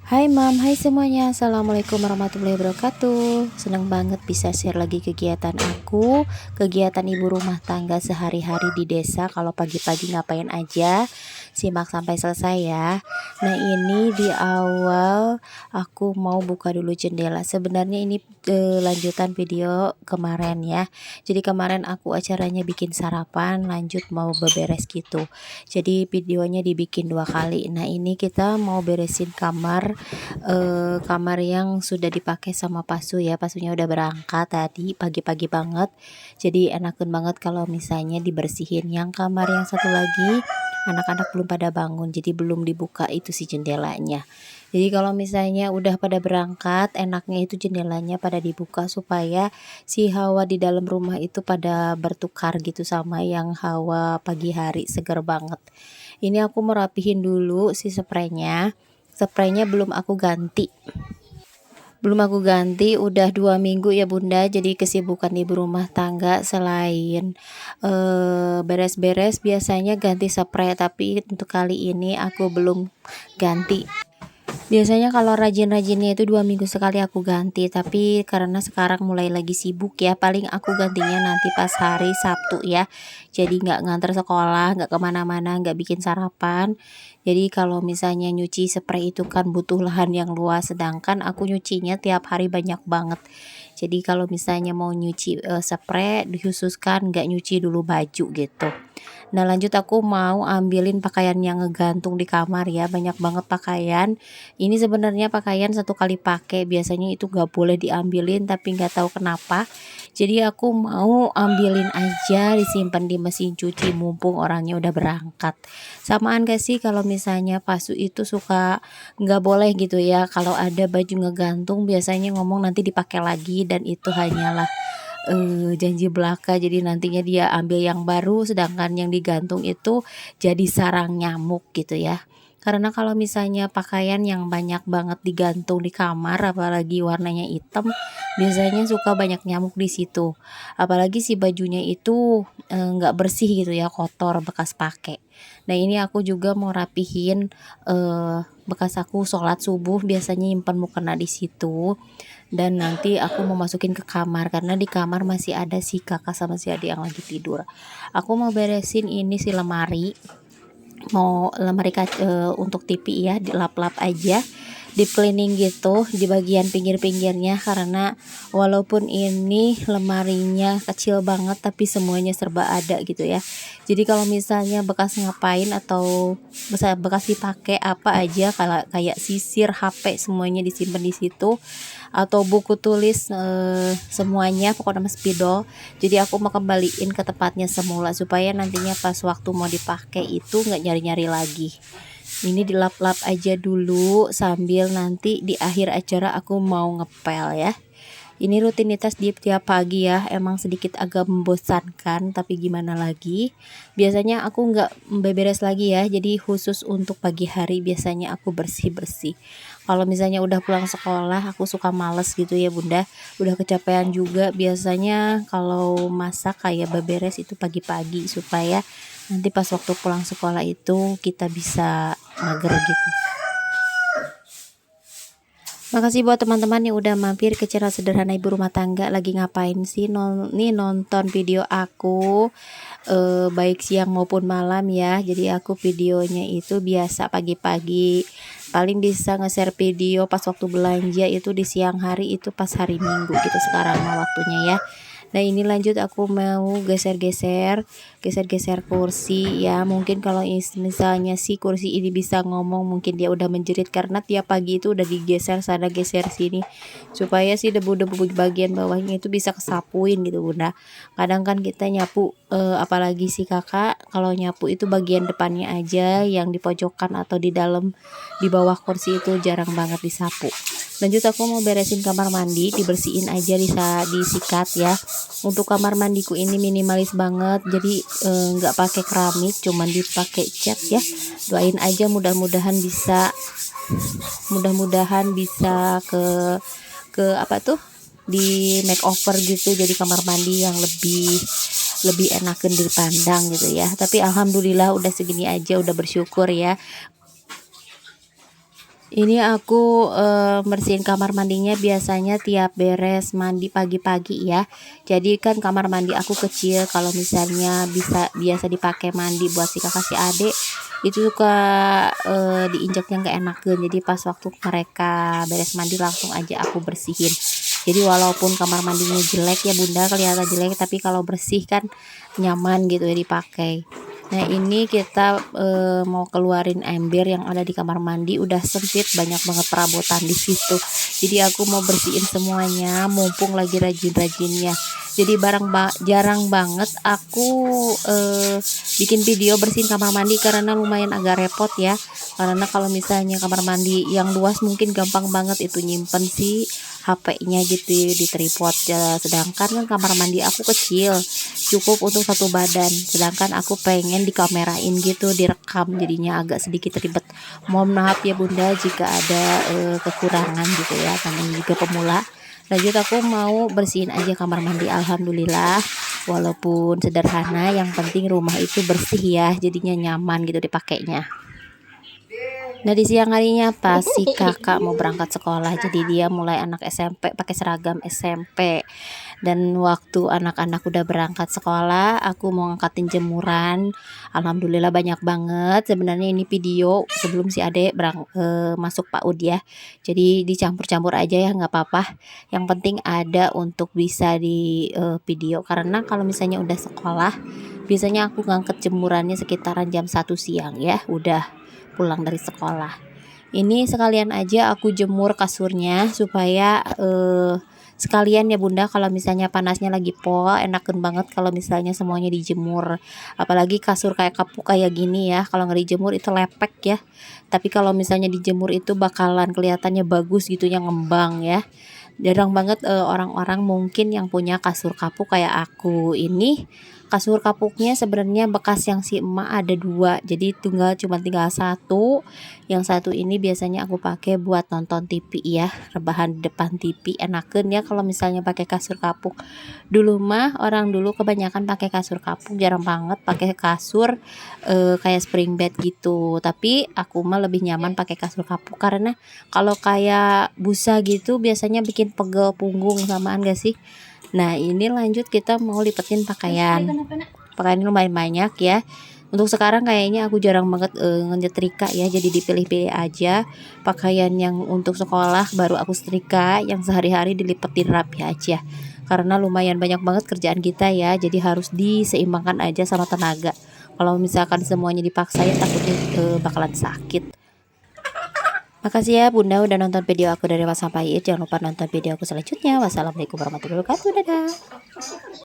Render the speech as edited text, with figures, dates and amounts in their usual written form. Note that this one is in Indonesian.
Hai Mam, hai semuanya. Assalamualaikum warahmatullahi wabarakatuh. Senang banget bisa share lagi kegiatan aku, kegiatan ibu rumah tangga sehari-hari di desa. Kalau pagi-pagi ngapain aja, simak sampai selesai ya. Nah, ini di awal aku mau buka dulu jendela. Sebenarnya ini lanjutan video kemarin ya. Jadi kemarin aku acaranya bikin sarapan, lanjut mau beberes gitu. Jadi videonya dibikin 2 kali. Nah, ini kita mau beresin kamar yang sudah dipakai sama Pasu ya. Pasunya udah berangkat tadi pagi-pagi banget. Jadi enakan banget kalau misalnya dibersihin. Yang kamar yang satu lagi anak-anak belum pada bangun, jadi belum dibuka itu si jendelanya. Jadi kalau misalnya udah pada berangkat, enaknya itu jendelanya pada dibuka supaya si hawa di dalam rumah itu pada bertukar gitu sama yang hawa pagi hari, seger banget. Ini aku merapihin dulu si spraynya. Spraynya belum aku ganti udah 2 minggu ya Bunda. Jadi kesibukan ibu rumah tangga selain beres-beres biasanya ganti spray, tapi untuk kali ini aku belum ganti. Biasanya kalau rajin-rajinnya itu 2 minggu sekali aku ganti, tapi karena sekarang mulai lagi sibuk ya, paling aku gantinya nanti pas hari Sabtu ya. Jadi nggak nganter sekolah, nggak kemana-mana, nggak bikin sarapan. Jadi kalau misalnya nyuci spray itu kan butuh lahan yang luas, sedangkan aku nyucinya tiap hari banyak banget. Jadi kalau misalnya mau nyuci spray, dikhususkan nggak nyuci dulu baju gitu. Nah, lanjut aku mau ambilin pakaian yang ngegantung di kamar ya. Banyak banget pakaian. Ini sebenarnya pakaian 1 kali pakai. Biasanya itu gak boleh diambilin, tapi gak tahu kenapa. Jadi aku mau ambilin aja, disimpan di mesin cuci mumpung orangnya udah berangkat. Samaan gak sih kalau misalnya Pasu itu suka gak boleh gitu ya. Kalau ada baju ngegantung biasanya ngomong nanti dipakai lagi, dan itu hanyalah janji belaka. Jadi nantinya dia ambil yang baru, sedangkan yang digantung itu jadi sarang nyamuk gitu ya. Karena kalau misalnya pakaian yang banyak banget digantung di kamar, apalagi warnanya hitam, biasanya suka banyak nyamuk di situ. Apalagi si bajunya itu nggak bersih gitu ya, kotor bekas pakai. Nah, ini aku juga mau rapihin bekas aku sholat subuh, biasanya nyimpan mukena di situ. Dan nanti aku mau masukin ke kamar karena di kamar masih ada si kakak sama si adik yang lagi tidur. Aku mau beresin ini si lemari, mau untuk TV ya, dilap-lap aja, di cleaning gitu di bagian pinggir-pinggirnya, karena walaupun ini lemarinya kecil banget tapi semuanya serba ada gitu ya. Jadi kalau misalnya bekas ngapain atau bekas dipakai apa aja, kalau kayak sisir, HP, semuanya disimpan di situ, atau buku tulis, semuanya pokoknya mas spidol. Jadi aku mau kembaliin ke tempatnya semula supaya nantinya pas waktu mau dipakai itu nggak nyari-nyari lagi. Ini dilap-lap aja dulu sambil nanti di akhir acara aku mau ngepel ya. Ini rutinitas di tiap pagi ya, emang sedikit agak membosankan, tapi gimana lagi. Biasanya aku nggak beberes lagi ya, jadi khusus untuk pagi hari biasanya aku bersih-bersih. Kalau misalnya udah pulang sekolah, aku suka males gitu ya Bunda. Udah kecapean juga, biasanya kalau masak kayak beberes itu pagi-pagi supaya nanti pas waktu pulang sekolah itu kita bisa mager gitu. Makasih buat teman-teman yang udah mampir ke channel Sederhana Ibu Rumah Tangga. Lagi ngapain sih? Nih nonton video aku baik siang maupun malam ya. Jadi aku videonya itu biasa pagi-pagi. Paling bisa nge-share video pas waktu belanja itu di siang hari, itu pas hari Minggu gitu sekarang waktunya ya. Nah, ini lanjut aku mau geser-geser kursi ya. Mungkin kalau misalnya si kursi ini bisa ngomong, mungkin dia udah menjerit karena tiap pagi itu udah digeser sana geser sini supaya si debu-debu bagian bawahnya itu bisa kesapuin gitu Bunda. Kadang kan kita nyapu, apalagi si kakak kalau nyapu itu bagian depannya aja, yang di pojokan atau di dalam di bawah kursi itu jarang banget disapu. Lanjut aku mau beresin kamar mandi, dibersihin aja, disikat ya. Untuk kamar mandiku ini minimalis banget, jadi nggak pakai keramik, cuman dipakai cat ya. Doain aja mudah-mudahan bisa ke apa tuh, di makeover gitu, jadi kamar mandi yang lebih enakan dipandang gitu ya. Tapi alhamdulillah udah segini aja, udah bersyukur ya. Ini aku, bersihin kamar mandinya biasanya tiap beres mandi pagi-pagi ya. Jadi kan kamar mandi aku kecil, kalau misalnya biasa dipakai mandi buat si kakak si adik, itu suka, diinjaknya nggak enakeun. Jadi pas waktu mereka beres mandi langsung aja aku bersihin. Jadi walaupun kamar mandinya jelek ya Bunda, kelihatan jelek, tapi kalau bersih kan nyaman gitu ya dipakai. Nah ini kita mau keluarin ember yang ada di kamar mandi, udah sempit, banyak banget perabotan di situ. Jadi aku mau bersihin semuanya, mumpung lagi rajin-rajinnya. Jadi jarang banget aku bikin video bersihin kamar mandi karena lumayan agak repot ya. Karena kalau misalnya kamar mandi yang luas mungkin gampang banget itu nyimpen si HP-nya gitu di tripod ya. Sedangkan kan kamar mandi aku kecil, cukup untuk satu badan, sedangkan aku pengen dikamerain gitu, direkam, jadinya agak sedikit ribet. Mohon maaf ya Bunda jika ada kekurangan gitu ya, namanya juga pemula. Lanjut aku mau bersihin aja kamar mandi. Alhamdulillah walaupun sederhana, yang penting rumah itu bersih ya, jadinya nyaman gitu dipakainya. Nah di siang harinya pas si kakak mau berangkat sekolah, jadi dia mulai anak SMP pakai seragam SMP. Dan waktu anak-anak udah berangkat sekolah, aku mau ngangkatin jemuran. Alhamdulillah banyak banget. Sebenarnya ini video sebelum si adek masuk PAUD ya. Jadi dicampur-campur aja ya, nggak apa-apa. Yang penting ada untuk bisa di video. Karena kalau misalnya udah sekolah, biasanya aku ngangkat jemurannya sekitaran jam 1 siang ya, udah pulang dari sekolah. Ini sekalian aja aku jemur kasurnya supaya sekalian ya Bunda, kalau misalnya panasnya lagi enakan banget kalau misalnya semuanya dijemur. Apalagi kasur kayak kapuk kayak gini ya, kalau nggak dijemur itu lepek ya. Tapi kalau misalnya dijemur itu bakalan kelihatannya bagus gitu ya, ngembang ya. Jarang banget orang-orang mungkin yang punya kasur kapuk kayak aku. Ini kasur kapuknya sebenarnya bekas yang si emak ada 2, jadi cuma tinggal satu. Yang satu ini biasanya aku pakai buat nonton TV ya, rebahan di depan TV, enakeun ya kalau misalnya pakai kasur kapuk. Dulu mah orang dulu kebanyakan pakai kasur kapuk, jarang banget pakai kasur kayak spring bed gitu. Tapi aku mah lebih nyaman pakai kasur kapuk karena kalau kayak busa gitu biasanya bikin pegel punggung, samaan gak sih? Nah ini lanjut kita mau lipetin pakaian. Pakaian ini lumayan banyak ya. Untuk sekarang kayaknya aku jarang banget nyetrika ya, jadi dipilih-pilih aja. Pakaian yang untuk sekolah baru aku setrika, yang sehari-hari dilipetin rapi aja. Karena lumayan banyak banget kerjaan kita ya, jadi harus diseimbangkan aja sama tenaga. Kalau misalkan semuanya dipaksain takutnya bakalan sakit. Makasih ya Bunda udah nonton video aku dari awal sampai akhir. Jangan lupa nonton video aku selanjutnya. Wassalamualaikum warahmatullahi wabarakatuh. Dadah.